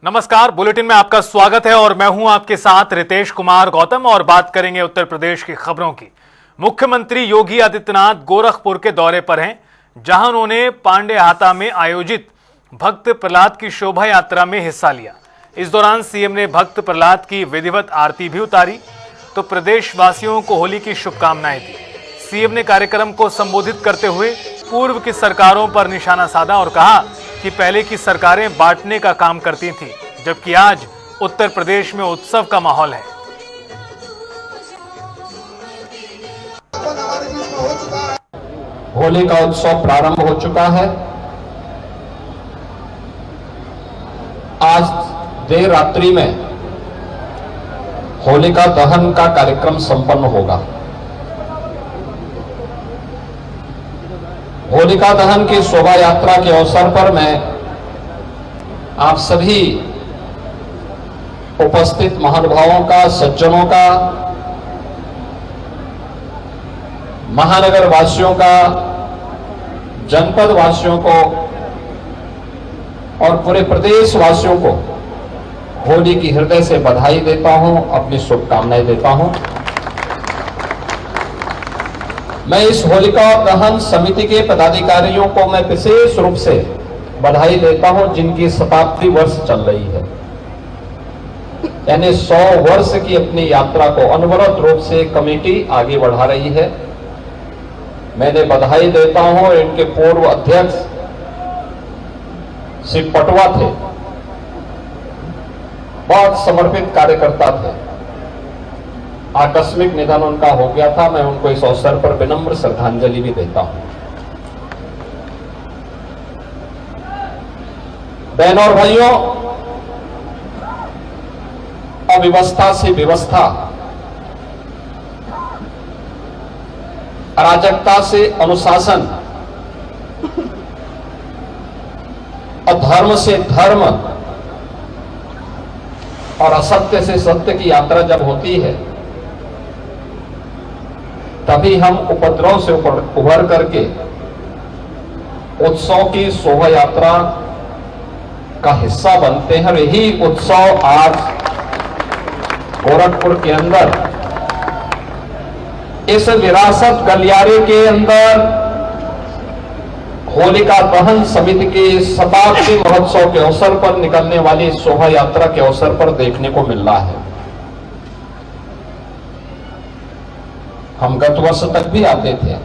नमस्कार, बुलेटिन में आपका स्वागत है और मैं हूं आपके साथ रितेश कुमार गौतम और बात करेंगे उत्तर प्रदेश की खबरों की। मुख्यमंत्री योगी आदित्यनाथ गोरखपुर के दौरे पर हैं, जहां उन्होंने पांडेहाता में आयोजित भक्त प्रहलाद की शोभा यात्रा में हिस्सा लिया। इस दौरान सीएम ने भक्त प्रहलाद की विधिवत आरती भी उतारी तो प्रदेशवासियों को होली की शुभकामनाएं दी। सीएम ने कार्यक्रम को संबोधित करते हुए पूर्व की सरकारों पर निशाना साधा और कहा कि पहले की सरकारें बांटने का काम करती थीं, जबकि आज उत्तर प्रदेश में उत्सव का माहौल है। होली का उत्सव प्रारंभ हो चुका है। आज देर रात्रि में होलिका दहन का कार्यक्रम संपन्न होगा। होलिका दहन की शोभा यात्रा के अवसर पर मैं आप सभी उपस्थित महानुभावों का, सज्जनों का, महानगर वासियों का, जनपद वासियों को और पूरे प्रदेश वासियों को होली की हृदय से बधाई देता हूं, अपनी शुभकामनाएं देता हूं। मैं इस होलिका दहन समिति के पदाधिकारियों को मैं विशेष रूप से बधाई देता हूं, जिनकी शताब्दी वर्ष चल रही है, यानी 100 वर्ष की अपनी यात्रा को अनवरत रूप से कमेटी आगे बढ़ा रही है। मैंने बधाई देता हूं। इनके पूर्व अध्यक्ष श्री पटवा थे, बहुत समर्पित कार्यकर्ता थे। आकस्मिक निधन उनका हो गया था। मैं उनको इस अवसर पर विनम्र श्रद्धांजलि भी देता हूं। बहनों और भाइयों, अव्यवस्था से व्यवस्था, अराजकता से अनुशासन, अधर्म से धर्म और असत्य से सत्य की यात्रा जब होती है, तभी हम उपद्रव से उभर करके उत्सव की शोभा यात्रा का हिस्सा बनते हैं। और यही उत्सव आज गोरखपुर के अंदर इस विरासत गलियारे के अंदर होलिका दहन समिति के शताब्दी महोत्सव के अवसर पर निकलने वाली शोभा यात्रा के अवसर पर देखने को मिल रहा है। हम गत वर्ष तक भी आते थे।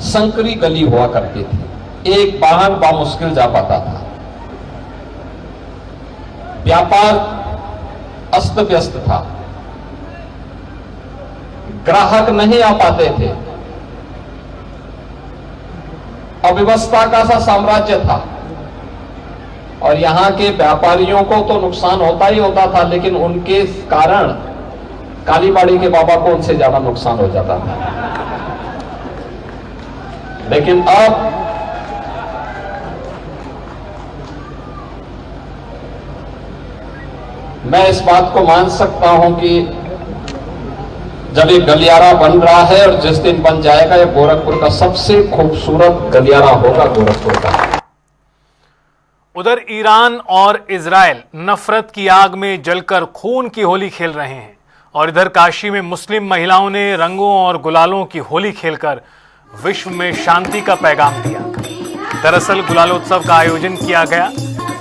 संकरी गली हुआ करती थी, एक वाहन बामुश्किल जा पाता था, व्यापार अस्त व्यस्त था, ग्राहक नहीं आ पाते थे, अव्यवस्था का सा साम्राज्य था और यहां के व्यापारियों को तो नुकसान होता ही होता था, लेकिन उनके कारण कालीबाड़ी के बाबा को उनसे ज्यादा नुकसान हो जाता था। लेकिन अब मैं इस बात को मान सकता हूं कि जब ये गलियारा बन रहा है और जिस दिन बन जाएगा, ये गोरखपुर का सबसे खूबसूरत गलियारा होगा गोरखपुर का। उधर ईरान और इजराइल नफरत की आग में जलकर खून की होली खेल रहे हैं और इधर काशी में मुस्लिम महिलाओं ने रंगों और गुलालों की होली खेलकर विश्व में शांति का पैगाम दिया। दरअसल गुलालोत्सव का आयोजन किया गया,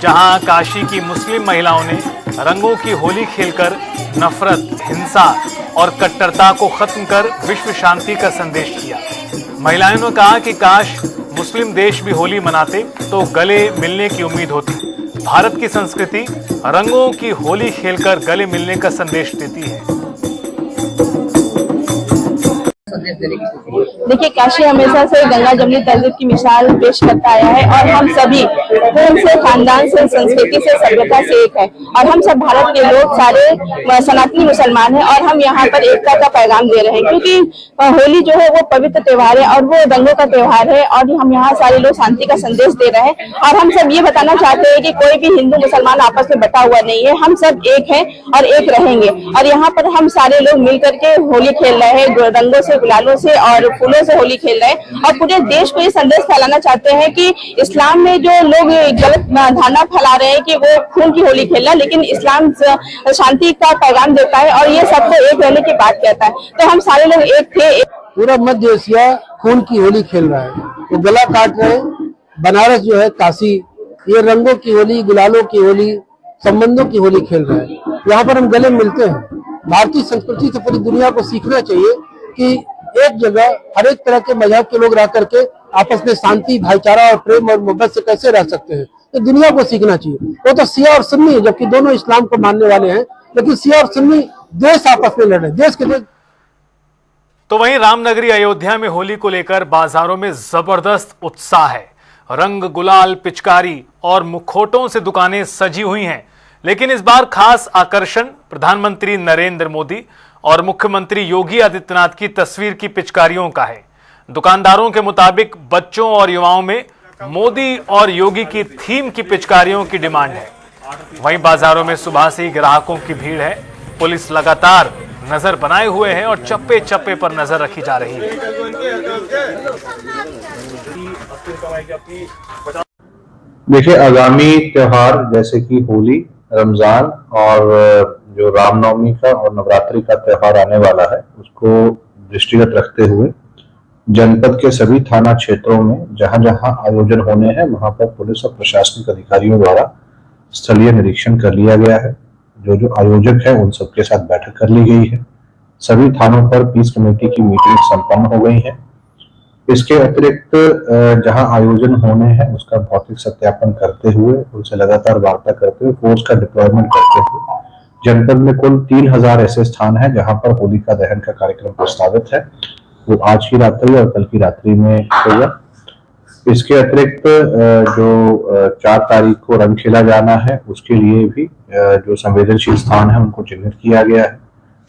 जहां काशी की मुस्लिम महिलाओं ने रंगों की होली खेलकर नफरत, हिंसा और कट्टरता को खत्म कर विश्व शांति का संदेश दिया। महिलाओं ने कहा कि काश मुस्लिम देश भी होली मनाते तो गले मिलने की उम्मीद होती। भारत की संस्कृति रंगों की होली खेलकर गले मिलने का संदेश देती है। देखिए, काशी हमेशा से गंगा जमुनी तहजीब की मिसाल पेश करता आया है और हम सभी खून से, खानदान से, संस्कृति से, सभ्यता से एक है और हम सब भारत के लोग सारे सनातनी मुसलमान हैं और हम यहाँ पर एकता का पैगाम दे रहे हैं, क्योंकि होली जो है वो पवित्र त्योहार है और वो रंगों का त्योहार है और हम यहाँ सारे लोग शांति का संदेश दे रहे हैं। और हम सब ये बताना चाहते हैं कि कोई भी हिंदू मुसलमान आपस में बटा हुआ नहीं है, हम सब एक हैं और एक रहेंगे। और यहाँ पर हम सारे लोग मिलकर के होली खेल रहे हैं, रंगों से, गुलालों से और फूलों से होली खेल रहे हैं और पूरे देश को ये संदेश फैलाना चाहते हैं कि इस्लाम में जो लोग लोग ये गलत धारणा फैला रहे हैं कि वो खून की होली खेलना, लेकिन इस्लाम शांति का पैगाम देता है और ये सबको एक रहने की बात कहता है। तो हम सारे लोग एक थे। पूरा मध्य एशिया खून की होली खेल रहा है, वो गला काट रहे हैं। बनारस जो है, काशी, ये रंगों की होली, गुलालों की होली, संबंधों की होली खेल रहा है। यहाँ पर हम गले मिलते हैं। भारतीय संस्कृति से पूरी दुनिया को सीखना चाहिए कि एक जगह हर एक तरह के मजहब के लोग रह करके आपस में शांति, भाईचारा और प्रेम और मोहब्बत से कैसे रह सकते हैं। तो दुनिया को सीखना चाहिए। वो तो शिया और सुन्नी है, जबकि दोनों इस्लाम को मानने वाले हैं, लेकिन शिया और सुन्नी देश आपस में लड़ रहे हैं, देश के देश। तो वहीं रामनगरी अयोध्या में होली को लेकर बाजारों में जबरदस्त उत्साह है। रंग, गुलाल, पिचकारी और मुखौटों से दुकानें सजी हुई हैं। लेकिन इस बार खास आकर्षण प्रधानमंत्री नरेंद्र मोदी और मुख्यमंत्री योगी आदित्यनाथ की तस्वीर की पिचकारियों का है। दुकानदारों के मुताबिक बच्चों और युवाओं में मोदी और योगी की थीम की पिचकारियों की डिमांड है। वहीं बाजारों में सुबह से ही ग्राहकों की भीड़ है। पुलिस लगातार नजर बनाए हुए है और चप्पे चप्पे पर नजर रखी जा रही है। देखिए, आगामी त्योहार जैसे कि होली, रमजान और जो रामनवमी का और नवरात्रि का त्योहार आने वाला है, उसको दृष्टिगत रखते हुए जनपद के सभी थाना क्षेत्रों में जहां जहां आयोजन होने हैं, वहां पर पुलिस और प्रशासनिक अधिकारियों द्वारा स्थलीय निरीक्षण कर लिया गया है। जो आयोजक है उन सबके साथ बैठक कर ली गई है। सभी थानों पर पीस कमेटी की मीटिंग संपन्न हो गई है। इसके अतिरिक्त जहां आयोजन होने हैं उसका भौतिक सत्यापन करते हुए, उनसे लगातार वार्ता करते हुए, फोर्स का डिप्लॉयमेंट करते हुए जनपद में कुल 3000 ऐसे स्थान हैं जहां पर होलिका दहन का कार्यक्रम प्रस्तावित है। वो आज की रात्रि और कल की रात्रि में होगा। इसके अतिरिक्त जो 4 तारीख को रंग खेला जाना है, उसके लिए भी जो संवेदनशील स्थान है उनको चिन्हित किया गया है।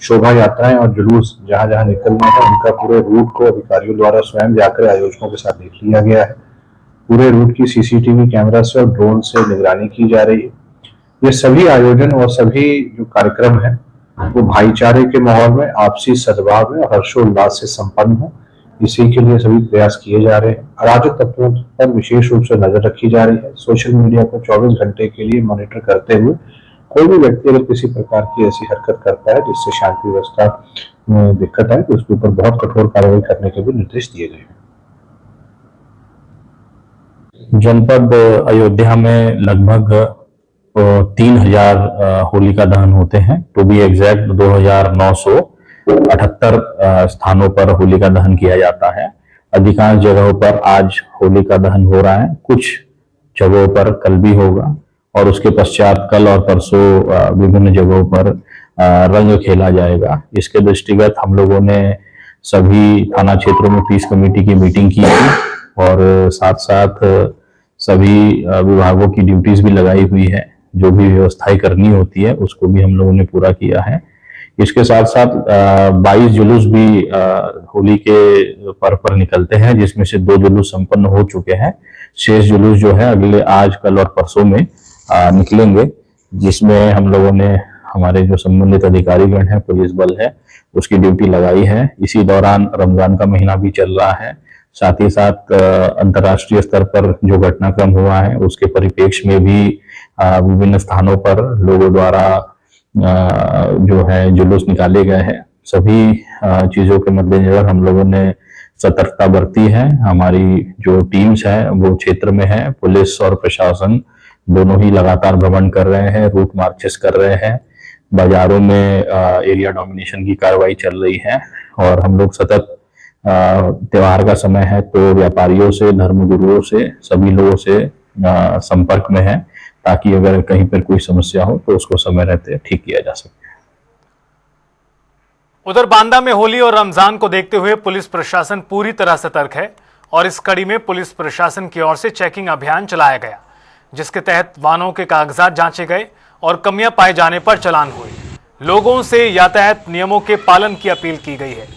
शोभा यात्राएं और जुलूस जहां जहां निकलने हैं उनका पूरे रूट को अधिकारियों द्वारा स्वयं जाकर आयोजकों के साथ देख लिया गया है। पूरे रूट की सीसीटीवी कैमरा से और ड्रोन से निगरानी की जा रही है। ये सभी आयोजन और सभी जो कार्यक्रम है वो भाईचारे के माहौल में, आपसी सद्भाव में और हर्षोल्लास से संपन्न हो, इसी के लिए सभी प्रयास किए जा रहे हैं। अराजक तत्वों पर विशेष रूप से नजर रखी जा रही है। सोशल मीडिया को 24 घंटे के लिए मॉनिटर करते हुए कोई भी व्यक्ति अगर किसी प्रकार की ऐसी हरकत करता है जिससे शांति व्यवस्था में दिक्कत आए, तो उसके ऊपर बहुत कठोर कार्रवाई करने के भी निर्देश दिए गए हैं। जनपद अयोध्या में लगभग 3000 होलिका दहन होते हैं। टू बी एग्जैक्ट 2978 स्थानों पर होलिका दहन किया जाता है। अधिकांश जगहों पर आज होलिका दहन हो रहा है, कुछ जगहों पर कल भी होगा और उसके पश्चात कल और परसों विभिन्न जगहों पर रंग खेला जाएगा। इसके दृष्टिगत हम लोगों ने सभी थाना क्षेत्रों में पीस कमेटी की मीटिंग की थी और साथ साथ सभी विभागों की ड्यूटीज भी लगाई हुई है। जो भी व्यवस्थाएं करनी होती है उसको भी हम लोगों ने पूरा किया है। इसके साथ साथ 22 जुलूस भी होली के पर्व पर निकलते हैं, जिसमें से 2 जुलूस संपन्न हो चुके हैं। शेष जुलूस जो है अगले आज, कल और परसों में निकलेंगे, जिसमें हम लोगों ने हमारे जो संबंधित अधिकारीगण हैं, पुलिस बल है, उसकी ड्यूटी लगाई है। इसी दौरान रमजान का महीना भी चल रहा है। साथ ही साथ अंतर्राष्ट्रीय स्तर पर जो घटनाक्रम हुआ है उसके परिप्रेक्ष्य में भी विभिन्न स्थानों पर लोगों द्वारा जो है जुलूस निकाले गए हैं। सभी चीजों के मद्देनजर हम लोगों ने सतर्कता बरती है। हमारी जो टीम्स है वो क्षेत्र में है। पुलिस और प्रशासन दोनों ही लगातार भ्रमण कर रहे हैं, रूट मार्चेस कर रहे हैं। बाजारों में एरिया डोमिनेशन की कार्रवाई चल रही है और हम लोग सतत त्योहार का समय है तो व्यापारियों से, धर्मगुरुओं से, सभी लोगों से संपर्क में है, ताकि अगर कहीं पर कोई समस्या हो तो उसको समय रहते ठीक किया जा सके। उधर बांदा में होली और रमजान को देखते हुए पुलिस प्रशासन पूरी तरह सतर्क है और इस कड़ी में पुलिस प्रशासन की ओर से चेकिंग अभियान चलाया गया, जिसके तहत वाहनों के कागजात जांचे गए और कमियां पाए जाने पर चालान हुए। लोगों से यातायात नियमों के पालन की अपील की गई है।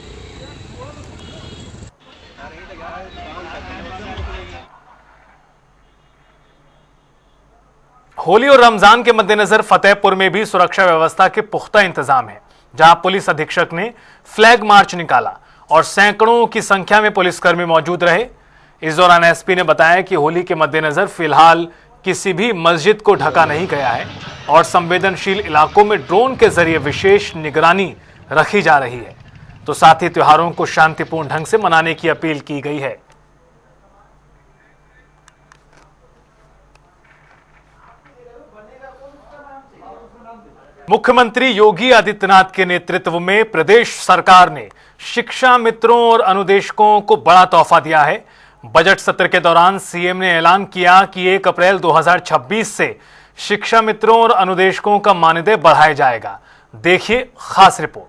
होली और रमजान के मद्देनजर फतेहपुर में भी सुरक्षा व्यवस्था के पुख्ता इंतजाम है, जहां पुलिस अधीक्षक ने फ्लैग मार्च निकाला और सैकड़ों की संख्या में पुलिसकर्मी मौजूद रहे। इस दौरान एसपी ने बताया कि होली के मद्देनजर फिलहाल किसी भी मस्जिद को ढका नहीं गया है और संवेदनशील इलाकों में ड्रोन के जरिए विशेष निगरानी रखी जा रही है। तो साथ ही त्योहारों को शांतिपूर्ण ढंग से मनाने की अपील की गई है। मुख्यमंत्री योगी आदित्यनाथ के नेतृत्व में प्रदेश सरकार ने शिक्षा मित्रों और अनुदेशकों को बड़ा तोहफा दिया है। बजट सत्र के दौरान सीएम ने ऐलान किया कि 1 अप्रैल 2026 से शिक्षा मित्रों और अनुदेशकों का मानदेय बढ़ाया जाएगा। देखिए खास रिपोर्ट।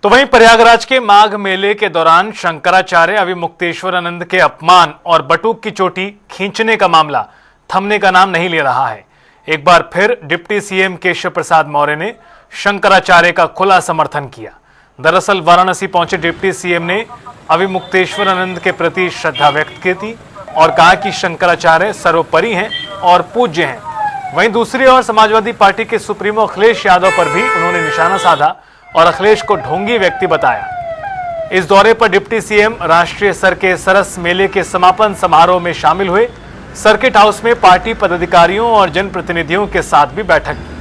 तो वहीं प्रयागराज के माघ मेले के दौरान शंकराचार्य अविमुक्तेश्वरानंद के अपमान और बटुक की चोटी खींचने का मामला थमने का नाम नहीं ले रहा है। एक बार फिर डिप्टी सीएम केशव प्रसाद मौर्य ने शंकराचार्य का खुला समर्थन किया। दरअसल वाराणसी पहुंचे डिप्टी सीएम ने अविमुक्तेश्वरानंद के प्रति श्रद्धा व्यक्त की थी और कहा कि शंकराचार्य सर्वोपरि हैं और पूज्य हैं। वहीं दूसरी ओर समाजवादी पार्टी के सुप्रीमो अखिलेश यादव पर भी उन्होंने निशाना साधा और अखिलेश को ढोंगी व्यक्ति बताया। इस दौरे पर डिप्टी सीएम राष्ट्रीय स्तर के सरस मेले के समापन समारोह में शामिल हुए। सर्किट हाउस में पार्टी पदाधिकारियों और जनप्रतिनिधियों के साथ भी बैठक की।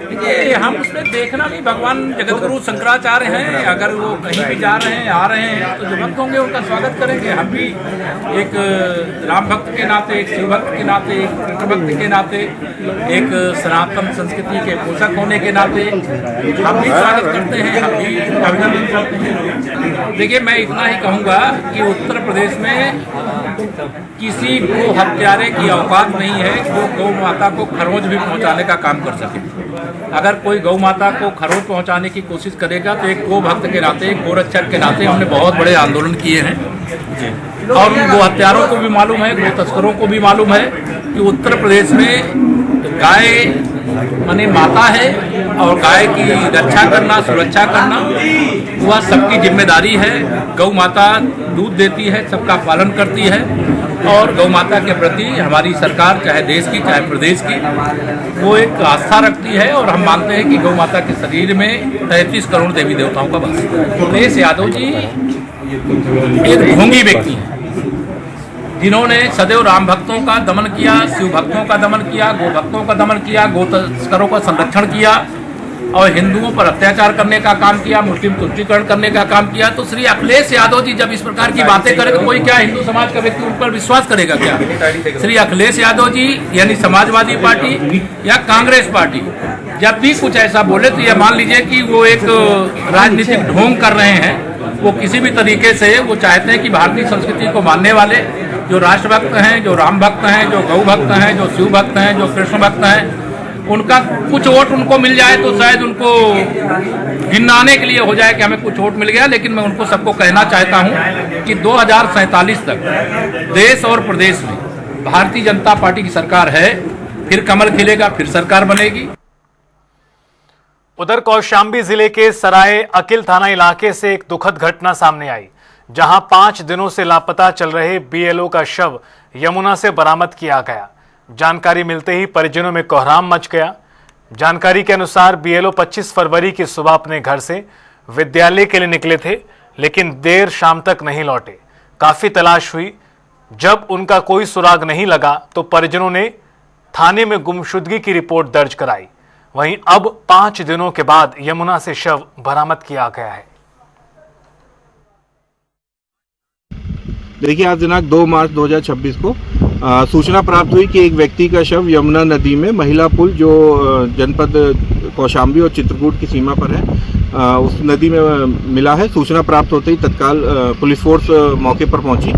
देखिए, हम उसमें देखना नहीं, भगवान जगतगुरु शंकराचार्य हैं, अगर वो कहीं भी जा रहे हैं आ रहे हैं तो जो भक्त होंगे उनका स्वागत करेंगे। हम भी एक राम भक्त के नाते, एक शिव भक्त के नाते, एक कृष्ण भक्त के नाते, एक सनातन संस्कृति के पोषक होने के नाते हम भी स्वागत करते हैं, हम भी अभिनंदन करते हैं। देखिए, मैं इतना ही कहूँगा कि उत्तर प्रदेश में किसी गो हत्यारे की औकात नहीं है जो गौ माता को खरोंच भी पहुँचाने का काम कर सके। अगर कोई गौ माता को खरोंच पहुंचाने की कोशिश करेगा तो एक गो भक्त के नाते, एक गोरक्षक के नाते हमने बहुत बड़े आंदोलन किए हैं और उन गो हत्यारों को भी मालूम है, गो तस्करों को भी मालूम है कि उत्तर प्रदेश में गाय माने माता है और गाय की रक्षा करना, सुरक्षा करना वह सबकी जिम्मेदारी है। गौ माता दूध देती है, सबका पालन करती है और गौ माता के प्रति हमारी सरकार, चाहे देश की चाहे प्रदेश की, वो एक आस्था रखती है और हम मानते हैं कि गौ माता के शरीर में 33 करोड़ देवी देवताओं का वास है। अखिलेश यादव जी एक ढोंगी व्यक्ति हैं जिन्होंने सदैव राम भक्तों का दमन किया, शिव भक्तों का दमन किया, गो भक्तों का दमन किया, गो तस्करों का संरक्षण किया और हिंदुओं पर अत्याचार करने का काम किया, मुस्लिम तुष्टीकरण करने का काम किया। तो श्री अखिलेश यादव जी जब इस प्रकार की बातें करें तो कोई क्या हिंदू समाज का व्यक्ति उन पर विश्वास करेगा क्या? श्री अखिलेश यादव जी यानी समाजवादी पार्टी या कांग्रेस पार्टी जब भी कुछ ऐसा बोले तो यह मान लीजिए कि वो एक राजनीतिक ढोंग कर रहे हैं। वो किसी भी तरीके से वो चाहते हैं कि भारतीय संस्कृति को मानने वाले जो राष्ट्रभक्त हैं, जो राम भक्त हैं, जो गौ भक्त हैं, जो शिव भक्त हैं, जो कृष्ण भक्त हैं, उनका कुछ वोट उनको मिल जाए तो शायद उनको गिनाने के लिए हो जाए कि हमें कुछ वोट मिल गया। लेकिन मैं उनको सबको कहना चाहता हूं कि 2047 तक देश और प्रदेश में भारतीय जनता पार्टी की सरकार है, फिर कमल खिलेगा, फिर सरकार बनेगी। उधर कौशाम्बी जिले के सराय अकिल थाना इलाके से एक दुखद घटना सामने आई, जहां 5 दिनों से लापता चल रहे बीएलओ का शव यमुना से बरामद किया गया। जानकारी मिलते ही परिजनों में कोहराम मच गया। जानकारी के अनुसार बीएलओ 25 फरवरी की सुबह अपने घर से विद्यालय के लिए निकले थे, लेकिन देर शाम तक नहीं लौटे। काफी तलाश हुई। जब उनका कोई सुराग नहीं लगा तो परिजनों ने थाने में गुमशुदगी की रिपोर्ट दर्ज कराई। वहीं अब 5 दिनों के बाद यमुना से शव बरामद किया गया है। देखिए, आज दिनांक 2 मार्च 2026 को सूचना प्राप्त हुई कि एक व्यक्ति का शव यमुना नदी में महिला पुल जो जनपद कौशाम्बी और चित्रकूट की सीमा पर है, उस नदी में मिला है। सूचना प्राप्त होते ही तत्काल पुलिस फोर्स मौके पर पहुंची।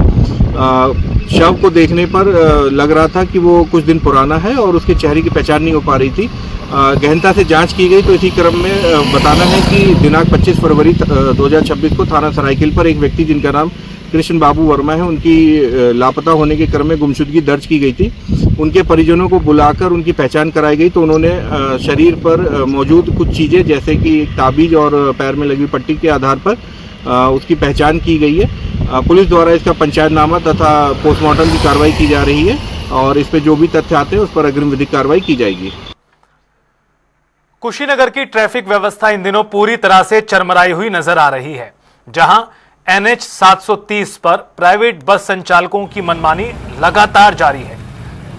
शव को देखने पर लग रहा था कि वो कुछ दिन पुराना है और उसके चेहरे की पहचान नहीं हो पा रही थी। गहनता से जांच की गई तो इसी क्रम में बताना है कि दिनांक 25 फरवरी 2026 को थाना सरायकिल पर एक व्यक्ति जिनका नाम कृष्ण बाबू वर्मा है, उनकी लापता होने के क्रम में गुमशुदगी दर्ज की गई थी। उनके परिजनों को बुलाकर उनकी पहचान कराई गई तो उन्होंने शरीर पर मौजूद कुछ चीज़ें जैसे कि ताबीज और पैर में लगी पट्टी के आधार पर उसकी पहचान की गई है। पुलिस द्वारा इसका पंचायतनामा तथा पोस्टमार्टम की कार्रवाई की जा रही है और इस पर जो भी तथ्य आते हैं उस पर अग्रिम विधिक कार्रवाई की जाएगी। कुशीनगर की ट्रैफिक व्यवस्था इन दिनों पूरी तरह से चरमराई हुई नजर आ रही है, जहां NH 730 पर प्राइवेट बस संचालकों की मनमानी लगातार जारी है।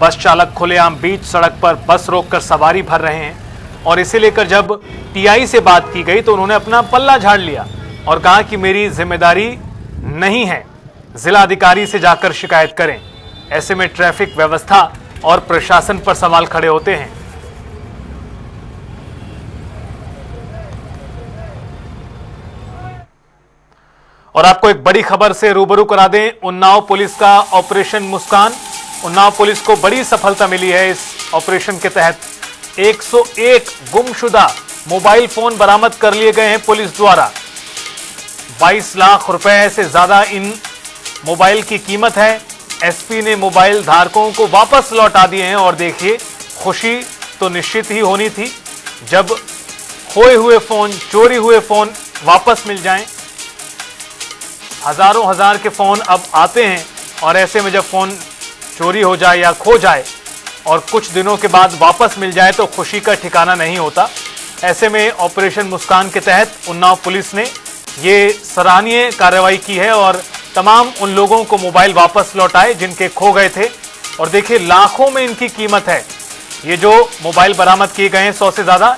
बस चालक खुलेआम बीच सड़क पर बस रोककर सवारी भर रहे हैं और इसे लेकर जब TI से बात की गई तो उन्होंने अपना पल्ला झाड़ लिया और कहा कि मेरी जिम्मेदारी नहीं है, जिला अधिकारी से जाकर शिकायत करें। ऐसे में ट्रैफिक व्यवस्था और प्रशासन पर सवाल खड़े होते हैं। और आपको एक बड़ी खबर से रूबरू करा दें, उन्नाव पुलिस का ऑपरेशन मुस्कान। उन्नाव पुलिस को बड़ी सफलता मिली है। इस ऑपरेशन के तहत 101 गुमशुदा मोबाइल फोन बरामद कर लिए गए हैं पुलिस द्वारा। 22 लाख रुपए से ज्यादा इन मोबाइल की कीमत है। एसपी ने मोबाइल धारकों को वापस लौटा दिए हैं और देखिए, खुशी तो निश्चित ही होनी थी जब खोए हुए फोन, चोरी हुए फोन वापस मिल जाएं। हजारों हजार के फोन अब आते हैं और ऐसे में जब फोन चोरी हो जाए या खो जाए और कुछ दिनों के बाद वापस मिल जाए तो खुशी का ठिकाना नहीं होता। ऐसे में ऑपरेशन मुस्कान के तहत उन्नाव पुलिस ने ये सराहनीय कार्रवाई की है और तमाम उन लोगों को मोबाइल वापस लौटाए जिनके खो गए थे। और देखिए, लाखों में इनकी कीमत है। ये जो मोबाइल बरामद किए गए हैं 100 से ज्यादा,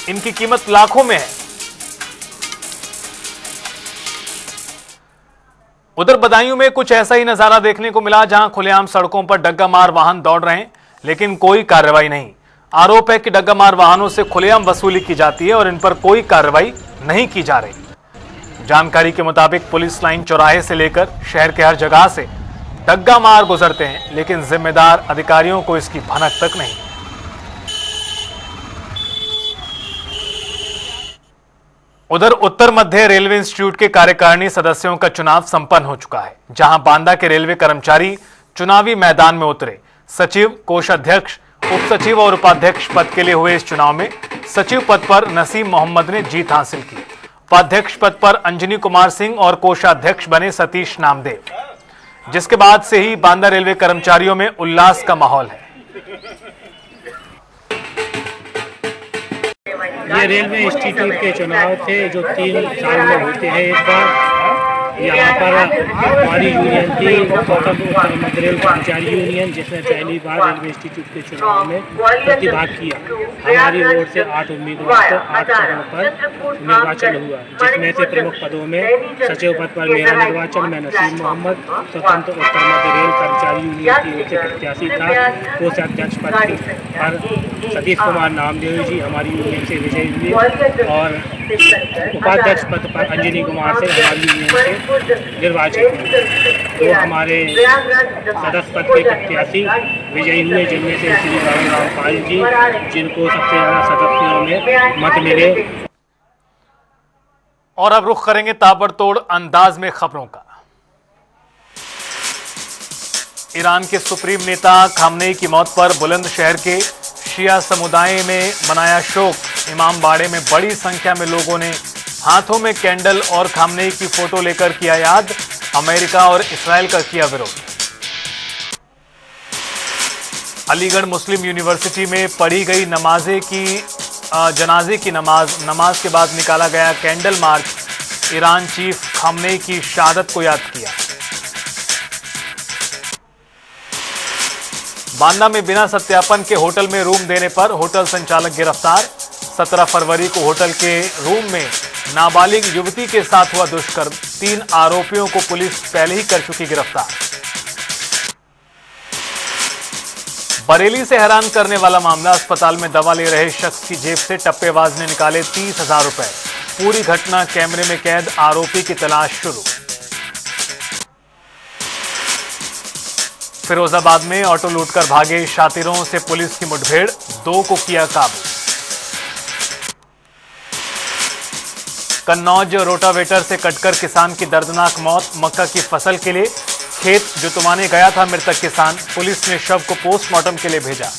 इनकी कीमत लाखों में है। उधर बदायूं में कुछ ऐसा ही नजारा देखने को मिला, जहां खुलेआम सड़कों पर डग्गा मार वाहन दौड़ रहे हैं लेकिन कोई कार्रवाई नहीं। आरोप है कि डग्गा मार वाहनों से खुलेआम वसूली की जाती है और इन पर कोई कार्रवाई नहीं की जा रही। जानकारी के मुताबिक पुलिस लाइन चौराहे से लेकर शहर के हर जगह से डग्गा मार गुजरते हैं लेकिन जिम्मेदार अधिकारियों को इसकी भनक तक नहीं। उधर उत्तर मध्य रेलवे इंस्टीट्यूट के कार्यकारिणी सदस्यों का चुनाव संपन्न हो चुका है, जहां बांदा के रेलवे कर्मचारी चुनावी मैदान में उतरे। सचिव, कोषाध्यक्ष, उप सचिव और उपाध्यक्ष पद के लिए हुए इस चुनाव में सचिव पद पर नसीम मोहम्मद ने जीत हासिल की। उपाध्यक्ष पद पर अंजनी कुमार सिंह और कोषाध्यक्ष बने सतीश नामदेव, जिसके बाद से ही बांदा रेलवे कर्मचारियों में उल्लास का माहौल है। ये रेलवे इंस्टीट्यूट के चुनाव थे जो 3 साल में होते हैं एक बार। यहाँ पर हमारी यूनियन थी उत्तर मध्य रेल कर्मचारी यूनियन, जिसने पहली बार रेलवे इंस्टीट्यूट के चुनाव में प्रतिभाग किया। हमारी ओर से 8 उम्मीदवार को 8 पदों पर निर्वाचन हुआ, जिसमें से प्रमुख पदों में सचिव पद पर मेरा निर्वाचन, मैं नसीम मोहम्मद स्वतंत्र उत्तर मध्य रेल कर्मचारी यूनियन की ओर से प्रत्याशी था। कोषाध्यक्ष पद पर सतीश कुमार नामदेव जी हमारी यूनियन से विजयी हुए और उपाध्यक्ष पद पर अंजनी कुमार से हमारी यूनियन से निर्वाचित हुए। तो हमारे सदस्य पद के प्रत्याशी विजयी हुए, जिनमें से श्री बाबूराव पाल जी, जिनको सबसे ज्यादा सदस्यों में मत मिले। और अब रुख करेंगे ताबड़तोड़ अंदाज में खबरों का। ईरान के सुप्रीम नेता खामनेई की मौत पर बुलंदशहर के शिया समुदाय में मनाया शोक। इमाम बाड़े में बड़ी संख्या में लोगों ने हाथों में कैंडल और खामनेई की फोटो लेकर किया याद। अमेरिका और इसराइल का किया विरोध। अलीगढ़ मुस्लिम यूनिवर्सिटी में पढ़ी गई जनाजे की नमाज के बाद निकाला गया candle march. Iran chief Khamenei की शहादत को याद किया। बांदा में बिना सत्यापन के होटल में रूम देने पर होटल संचालक गिरफ्तार। 17 फरवरी को होटल के रूम में नाबालिग युवती के साथ हुआ दुष्कर्म। 3 आरोपियों को पुलिस पहले ही कर चुकी गिरफ्तार। बरेली से हैरान करने वाला मामला। अस्पताल में दवा ले रहे शख्स की जेब से टप्पेबाज ने निकाले 30,000 रुपए। पूरी घटना कैमरे में कैद। आरोपी की तलाश शुरू। फिरोजाबाद में ऑटो लूटकर भागे शातिरों से पुलिस की मुठभेड़। 2 को किया काबू। कन्नौज रोटावेटर से कटकर किसान की दर्दनाक मौत। मक्का की फसल के लिए खेत जुतवाने गया था मृतक किसान। पुलिस ने शव को पोस्टमार्टम के लिए भेजा।